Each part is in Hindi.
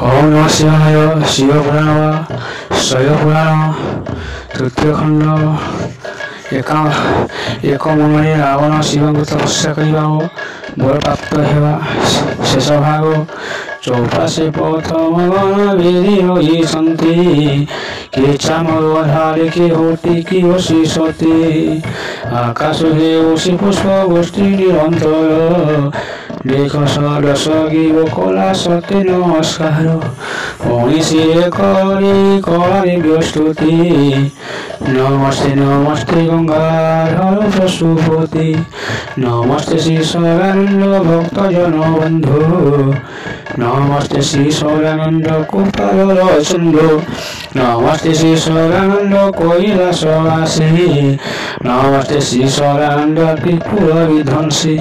ओम नमः शिवाय। शिवपुराण शैवपुराण तृतीय खंड। एक मନରେ रावण शिव को तपस्या करने बर प्राप्त होगा शेष भाग। चौपाशे प्रथम गण बेदी रही के चामर धारे के होती की वशी सती आकाश हे उसी पुष्प गोष्ठी निरंतर देख सदस गिव कला सत्य नमस्कार मनीषी करी व्यस्तुति नमस्ते नमस्ते गंगाधर पशुपति नमस्ते श्री सदानंद भक्त जन बंधु नमस्ते श्री सदानंद कुपाल चंद्र नमस्ते श्री सदानंद कैलासवासी नमस्ते श्री सदानंद त्रिपुर विध्वंसी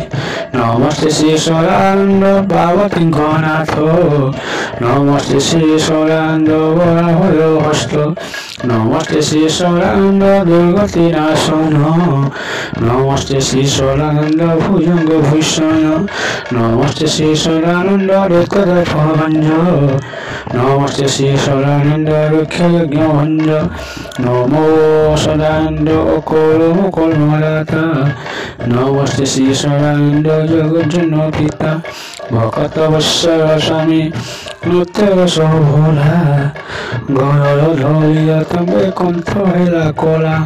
नमस्ते श्री सदानंद पार्वती नाथ नमस्ते श्री सदानंद वराह हस्त नमस्ते श्री सदानंद दुर्गति नाशन नमस्ते श्री सदानंद भुजंग भूषण नमस्ते श्री सदानंद भंज नमस्ते श्री सदानंद यज्ञ भंज नमो सदानंद कलमदाता नमस्ते श्री सदानंद जगज्जन पिता भक्त वत्सल स्वामी नृत्य भोला गणर धरिया तमे कंठ हेला कला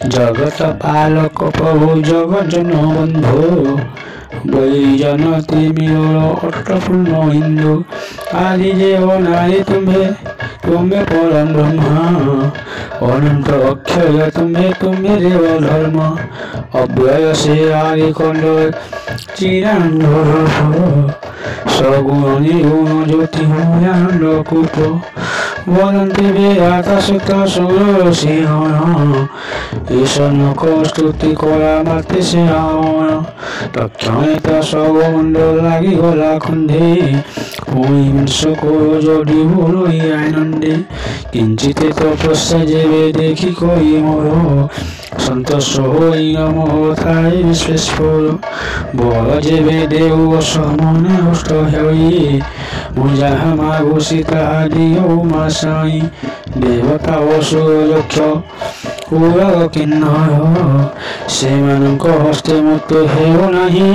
जगत पालक प्रभु जगज्जन बंधु वैजनती मिलोर अष्टपूर्ण हिंदू आदि देव नारी तुम्हें परम ब्रह्मा अनंत अक्षय तुम्हें देव धर्म अव्यय से आदि खंड चिरानंद सगुण निर्गुण ज्योति आनंद कूप वदंती वेदात सिंहण ईशन को स्तुति कला माते से रावण तक्षणित सगमंड लगी गला खंडे हिंस को जोड़ी बोलो आनंदे किंचित तपस्या जेबे देखी कोई मोर संतोष होई नमो थाई विश्वेश्वर बल जेबे देव समने हस्त होई मुझा मागो सीता दियो मासाई देवता असुर लक्ष उर किन्नर सेमानक हस्ते मत हेउ नाही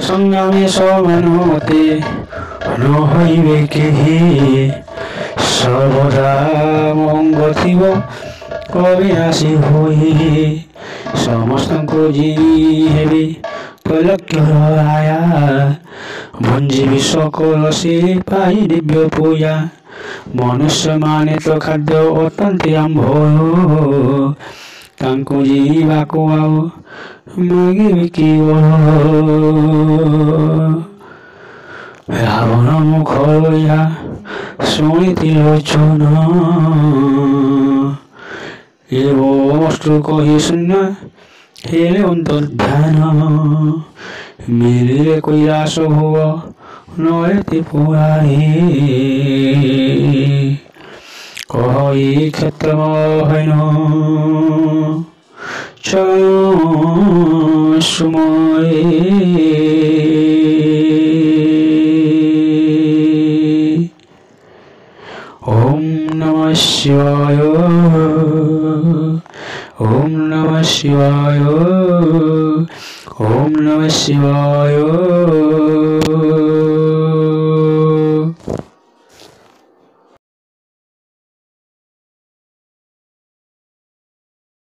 संग्रामे समानते न हईबे केहि सर्वदा मंग थिब अविनाशी होई समस्त को जीवी हेबे तैलक्य आया भंजीवी सकल से पाई दिव्य पूजा मनुष्य माने तो खाद्य अत्यंत आंभ तांको जीवाको आओ मागे बिकी रावण मुख लइया शुणिति लोचन एवं अष्टु कही शून्य हेले अंतर्ध्यान मिले कैलास भोग नयति पुराही कही क्षेत्र हैन सुमय ओम नमः शिवाय ओम नमः शिवाय ओम नमः शिवाय।